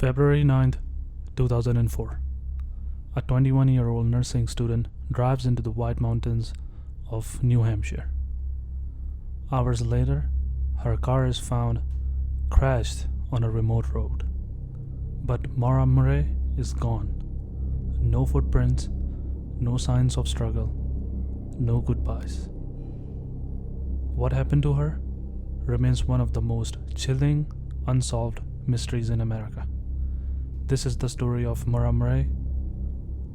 February 9th, 2004. A 21-year-old nursing student drives into the White Mountains of New Hampshire. Hours later, her car is found crashed on a remote road. But Maura Murray is gone. No footprints, no signs of struggle, no goodbyes. What happened to her remains one of the most chilling, unsolved mysteries in America. This is the story of Maura Murray,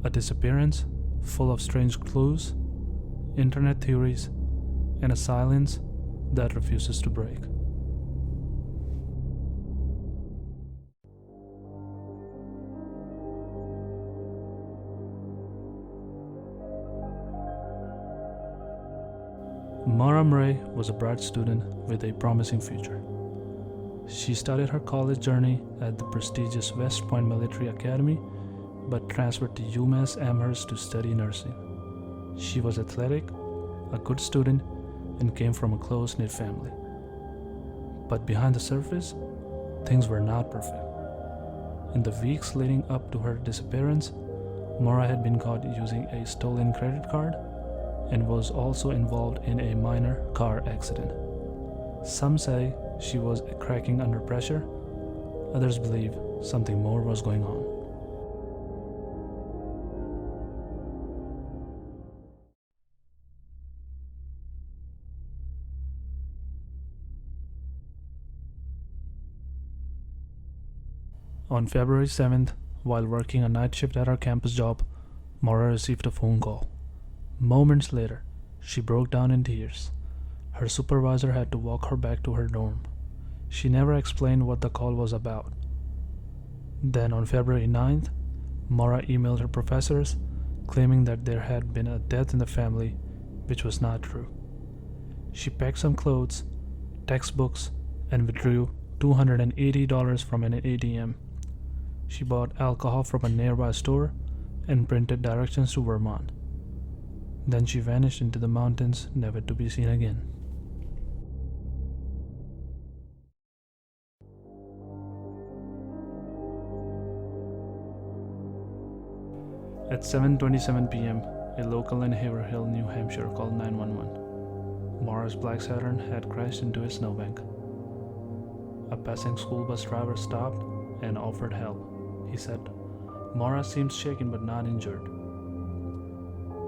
a disappearance full of strange clues, internet theories, and a silence that refuses to break. Maura Murray was a bright student with a promising future. She started her college journey at the prestigious West Point Military Academy, but transferred to UMass Amherst to study nursing. She was athletic, a good student, and came from a close-knit family. But behind the surface, things were not perfect. In the weeks leading up to her disappearance, Maura had been caught using a stolen credit card and was also involved in a minor car accident. Some say she was cracking under pressure, others believe something more was going on. On February 7th, while working a night shift at her campus job, Maura received a phone call. Moments later, she broke down in tears. Her supervisor had to walk her back to her dorm. She never explained what the call was about. Then on February 9th, Maura emailed her professors claiming that there had been a death in the family, which was not true. She packed some clothes, textbooks, and withdrew $280 from an ATM. She bought alcohol from a nearby store and printed directions to Vermont. Then she vanished into the mountains, never to be seen again. At 7:27 p.m., a local in Haverhill, New Hampshire called 911. Maura's black Saturn had crashed into a snowbank. A passing school bus driver stopped and offered help. He said, "Maura seems shaken but not injured."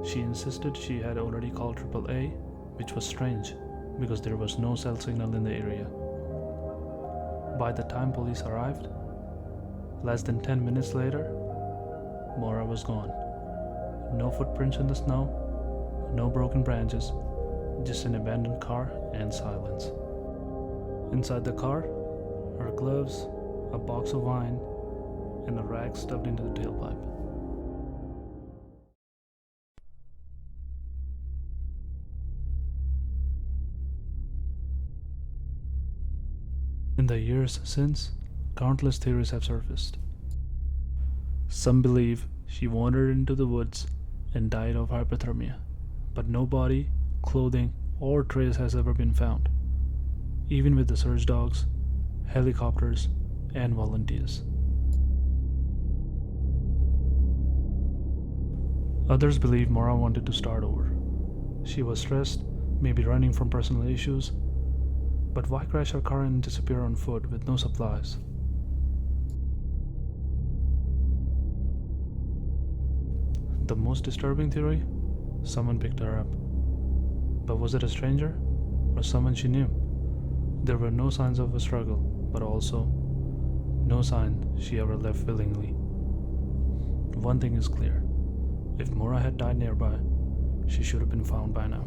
She insisted she had already called AAA, which was strange because there was no cell signal in the area. By the time police arrived, less than 10 minutes later, Maura was gone. No footprints in the snow, no broken branches, just an abandoned car and silence. Inside the car, her gloves, a box of wine, and a rag stuffed into the tailpipe. In the years since, countless theories have surfaced. Some believe she wandered into the woods and died of hypothermia, but no body, clothing, or trace has ever been found, even with the search dogs, helicopters, and volunteers. Others believe Maura wanted to start over. She was stressed, maybe running from personal issues, but why crash her car and disappear on foot with no supplies? The most disturbing theory? Someone picked her up. But was it a stranger or someone she knew? There were no signs of a struggle, but also no sign she ever left willingly. One thing is clear. If Maura had died nearby, she should have been found by now.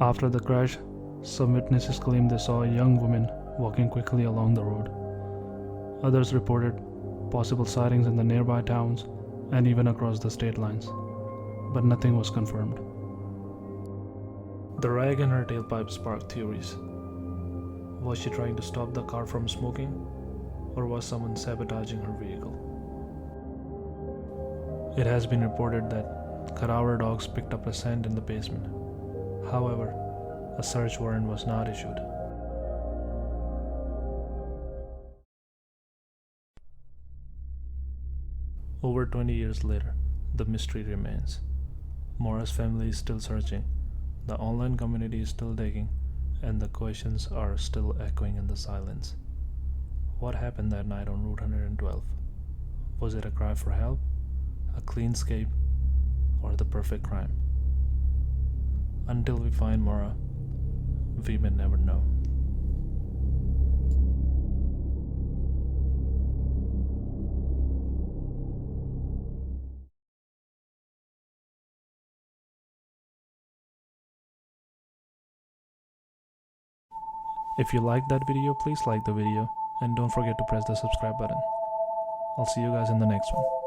After the crash, some witnesses claimed they saw a young woman walking quickly along the road. Others reported possible sightings in the nearby towns and even across the state lines, but nothing was confirmed. The rag in her tailpipe sparked theories. Was she trying to stop the car from smoking, or was someone sabotaging her vehicle? It has been reported that Cadaver dogs picked up a scent in the basement. However, a search warrant was not issued. Over 20 years later, the mystery remains. Maura's family is still searching, the online community is still digging, and the questions are still echoing in the silence. What happened that night on Route 112? Was it a cry for help, a clean escape, or the perfect crime? Until we find Maura, we may never know. If you liked that video, please like the video and don't forget to press the subscribe button. I'll see you guys in the next one.